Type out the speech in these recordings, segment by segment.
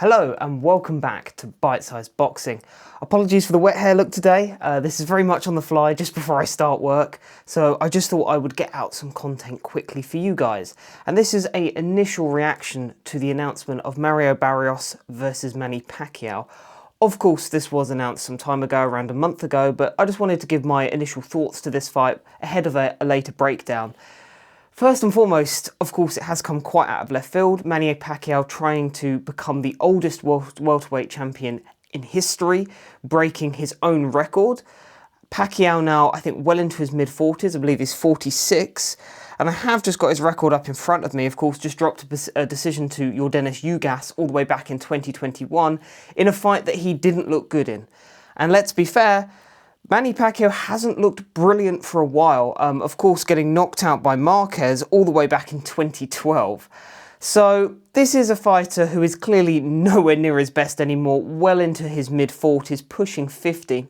Hello and welcome back to Bite Size Boxing. Apologies for the wet hair look today. This is very much on the fly just before I start work, so I just thought I would get out some content quickly for you guys. And this is an initial reaction to the announcement of Mario Barrios versus Manny Pacquiao. Of course, this was announced some time ago, around a month ago, but I just wanted to give my initial thoughts to this fight ahead of a later breakdown. First and foremost, of course, it has come quite out of left field. Manny Pacquiao trying to become the oldest welterweight champion in history, breaking his own record. Pacquiao now, I think, well into his mid-40s. I believe he's 46. And I have just got his record up in front of me. Of course, just dropped a decision to Yordenis Ugas all the way back in 2021 in a fight that he didn't look good in. And let's be fair, Manny Pacquiao hasn't looked brilliant for a while, of course getting knocked out by Marquez all the way back in 2012. So this is a fighter who is clearly nowhere near his best anymore, well into his mid-40s, pushing 50.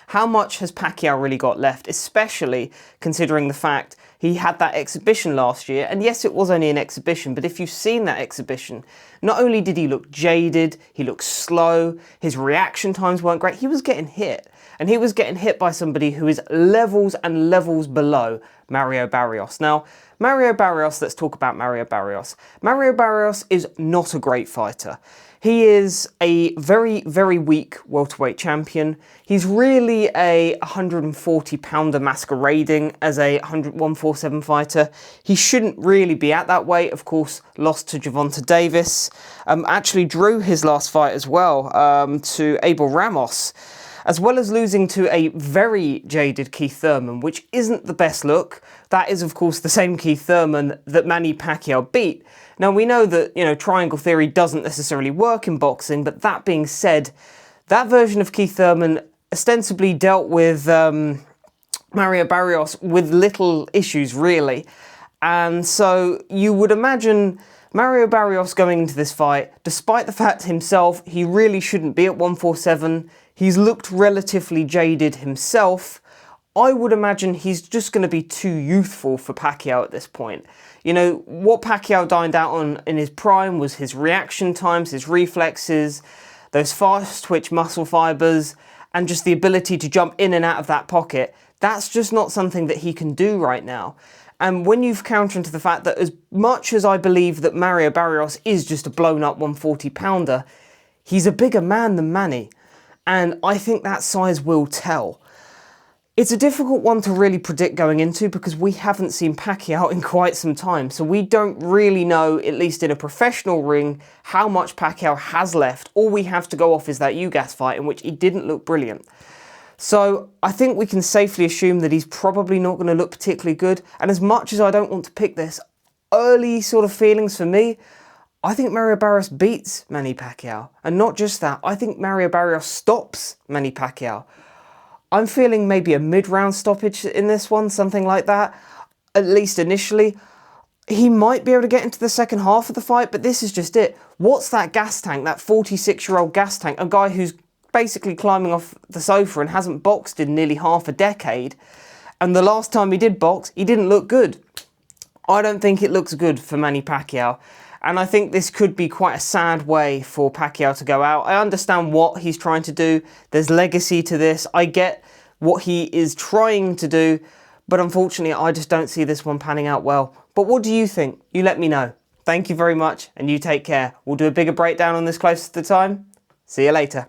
How much has Pacquiao really got left, especially considering the fact he had that exhibition last year, and yes, it was only an exhibition, but if you've seen that exhibition, not only did he look jaded, he looked slow, his reaction times weren't great, he was getting hit. And he was getting hit by somebody who is levels and levels below Mario Barrios. Now, Mario Barrios, let's talk about Mario Barrios. Mario Barrios is not a great fighter. He is a very, very weak welterweight champion. He's really a 140-pounder masquerading as a 147 fighter. He shouldn't really be at that weight. Of course, lost to Gervonta Davis. Actually drew his last fight as well to Abel Ramos, as well as losing to a very jaded Keith Thurman, which isn't the best look. That is, of course, the same Keith Thurman that Manny Pacquiao beat. Now, we know that, triangle theory doesn't necessarily work in boxing, but that being said, that version of Keith Thurman ostensibly dealt with Mario Barrios with little issues, really. And so you would imagine Mario Barrios going into this fight, despite the fact himself, he really shouldn't be at 147. He's looked relatively jaded himself. I would imagine he's just going to be too youthful for Pacquiao at this point. What Pacquiao dined out on in his prime was his reaction times, his reflexes, those fast twitch muscle fibers, and just the ability to jump in and out of that pocket. That's just not something that he can do right now. And when you've counter into the fact that as much as I believe that Mario Barrios is just a blown up 140-pounder, he's a bigger man than Manny. And I think that size will tell. It's a difficult one to really predict going into because we haven't seen Pacquiao in quite some time. So we don't really know, at least in a professional ring, how much Pacquiao has left. All we have to go off is that Ugas fight in which he didn't look brilliant. So I think we can safely assume that he's probably not going to look particularly good. And as much as I don't want to pick this, early sort of feelings for me, I think Mario Barrios beats Manny Pacquiao. And not just that, I think Mario Barrios stops Manny Pacquiao. I'm feeling maybe a mid-round stoppage in this one, something like that, at least initially. He might be able to get into the second half of the fight, but this is just it. What's that gas tank, that 46-year-old gas tank, a guy who's basically climbing off the sofa and hasn't boxed in nearly half a decade, and the last time he did box, he didn't look good. I don't think it looks good for Manny Pacquiao. And I think this could be quite a sad way for Pacquiao to go out. I understand what he's trying to do. There's legacy to this. I get what he is trying to do. But unfortunately, I just don't see this one panning out well. But what do you think? You let me know. Thank you very much, and you take care. We'll do a bigger breakdown on this closer to the time. See you later.